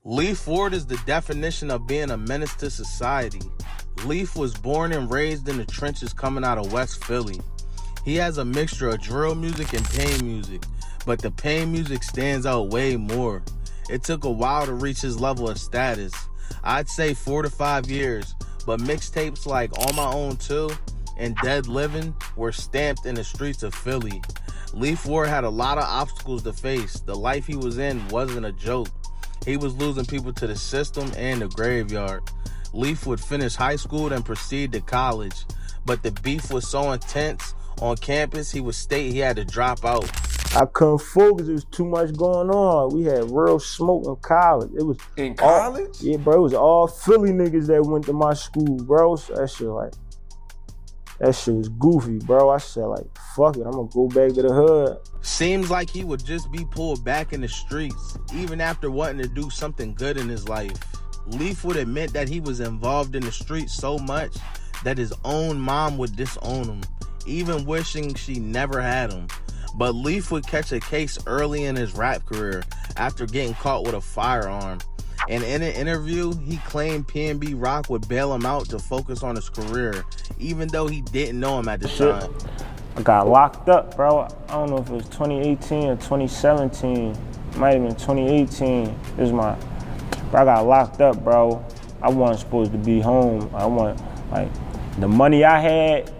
Leaf Ward is the definition of being a menace to society. Leaf was born and raised in the trenches coming out of West Philly. He has a mixture of drill music and pain music, but the pain music stands out way more. It took a while to reach his level of status. I'd say 4 to 5 years, but mixtapes like On My Own Too and Dead Living were stamped in the streets of Philly. Leaf Ward had a lot of obstacles to face. The life he was in wasn't a joke. He was losing people to the system and the graveyard. Leaf would finish high school and proceed to college, but the beef was so intense on campus, he would state he had to drop out. I couldn't focus. There was too much going on. We had real smoke in college. It was in college? Yeah, bro. It was all Philly niggas that went to my school, bro. So that shit was goofy, bro. I said, like, fuck it, I'm gonna go back to the hood. Seems like he would just be pulled back in the streets, even after wanting to do something good in his life. Leaf would admit that he was involved in the streets so much that his own mom would disown him, even wishing she never had him. But Leaf would catch a case early in his rap career after getting caught with a firearm. And in an interview, he claimed PNB Rock would bail him out to focus on his career, even though he didn't know him at the time. I got locked up, bro. I don't know if it was 2018 or 2017. It might have been 2018. I got locked up, bro. I wasn't supposed to be home. The money I had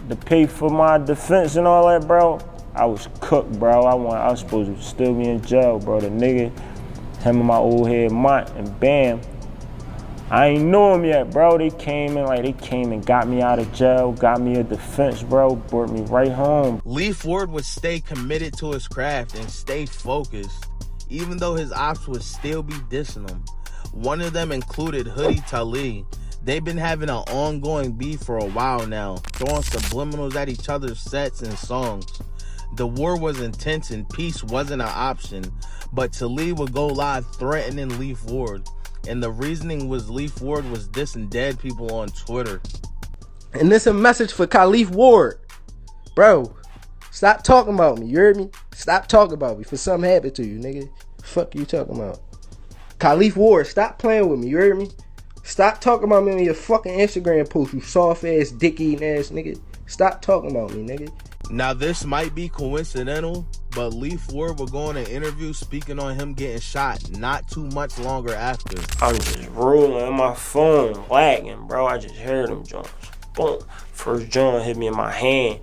to pay for my defense and all that, bro, I was cooked, bro. I was supposed to still be in jail, bro. The nigga, him and my old head Mont, and bam, I ain't know him yet, bro. They came and got me out of jail, got me a defense, bro, brought me right home. Leaf Ward would stay committed to his craft and stay focused, even though his ops would still be dissing him. One of them included Hoodie Tali. They've been having an ongoing beef for a while now, throwing subliminals at each other's sets and songs. The war was intense and peace wasn't an option, but Tali would go live threatening Leaf Ward. And the reasoning was Leaf Ward was dissing dead people on Twitter. And this a message for Khalif Ward. Bro, stop talking about me, you heard me? Stop talking about me for something happened to you, nigga. Fuck you talking about? Khalif Ward, stop playing with me, you heard me? Stop talking about me on your fucking Instagram post, you soft ass, dick eating ass nigga. Stop talking about me, nigga. Now this might be coincidental, but Leaf Ward would go on an interview speaking on him getting shot not too much longer after. I was just rolling on my phone, lagging, bro. I just heard them joints. Boom. First joint hit me in my hand.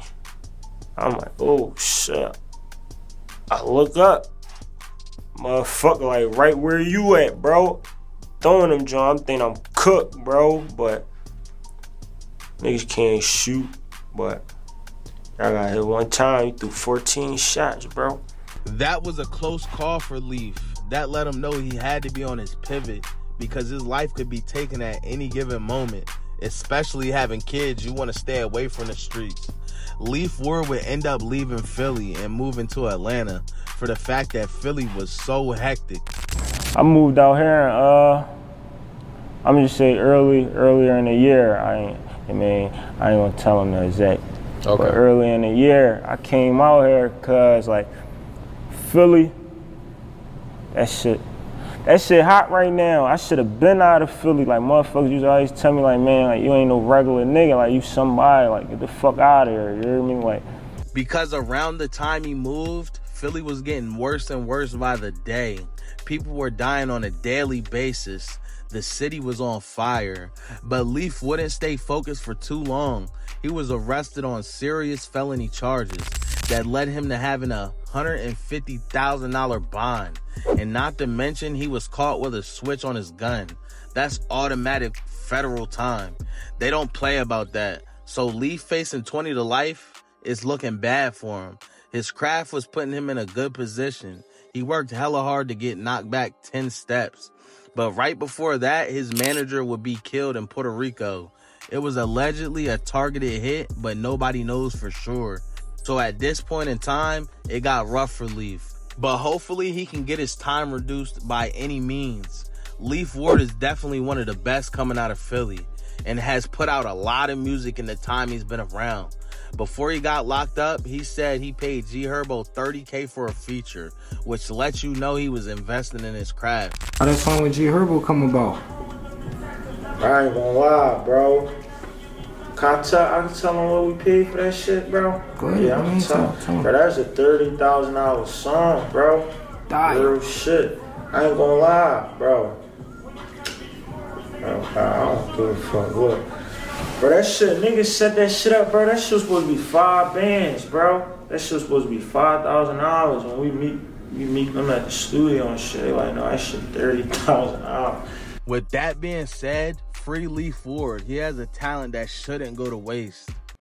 I'm like, oh shit. I look up. Motherfucker, like right where you at, bro. Throwing them joints. I'm thinking I'm cooked, bro. But niggas can't shoot. But I got hit one time. He threw 14 shots, bro. That was a close call for Leaf. That let him know he had to be on his pivot because his life could be taken at any given moment. Especially having kids, you want to stay away from the streets. Leaf Ward would end up leaving Philly and moving to Atlanta for the fact that Philly was so hectic. I moved out here, I'm just say earlier in the year. I ain't gonna tell him the exact. Okay. But early in the year, I came out here cause like Philly, that shit hot right now. I should have been out of Philly. Like motherfuckers used to always tell me like, man, like you ain't no regular nigga, like you somebody, like get the fuck out of here. You hear me? Like because around the time he moved, Philly was getting worse and worse by the day. People were dying on a daily basis. The city was on fire. But Leaf wouldn't stay focused for too long. He was arrested on serious felony charges that led him to having a $150,000 bond. And not to mention, he was caught with a switch on his gun. That's automatic federal time. They don't play about that. So Leaf facing 20 to life is looking bad for him. His craft was putting him in a good position. He worked hella hard to get knocked back 10 steps. But right before that, his manager would be killed in Puerto Rico. It was allegedly a targeted hit, but nobody knows for sure. So at this point in time, it got rough for Leaf. But hopefully he can get his time reduced by any means. Leaf Ward is definitely one of the best coming out of Philly and has put out a lot of music in the time he's been around. Before he got locked up, he said he paid G Herbo $30K for a feature, which lets you know he was investing in his craft. How that song with G Herbo come about? I ain't gonna lie, bro. I can tell him what we paid for that shit, bro. Go ahead, yeah, I can tell him. Bro, that's a $30,000 song, bro. Real shit. I ain't gonna lie, bro. I don't give a fuck. Look. Bro, that shit, niggas set that shit up, bro. That shit was supposed to be 5 bands, bro. That shit was supposed to be $5,000 when we meet them at the studio and shit. Like, no, that shit $30,000. With that being said, free Leaf Ward. He has a talent that shouldn't go to waste.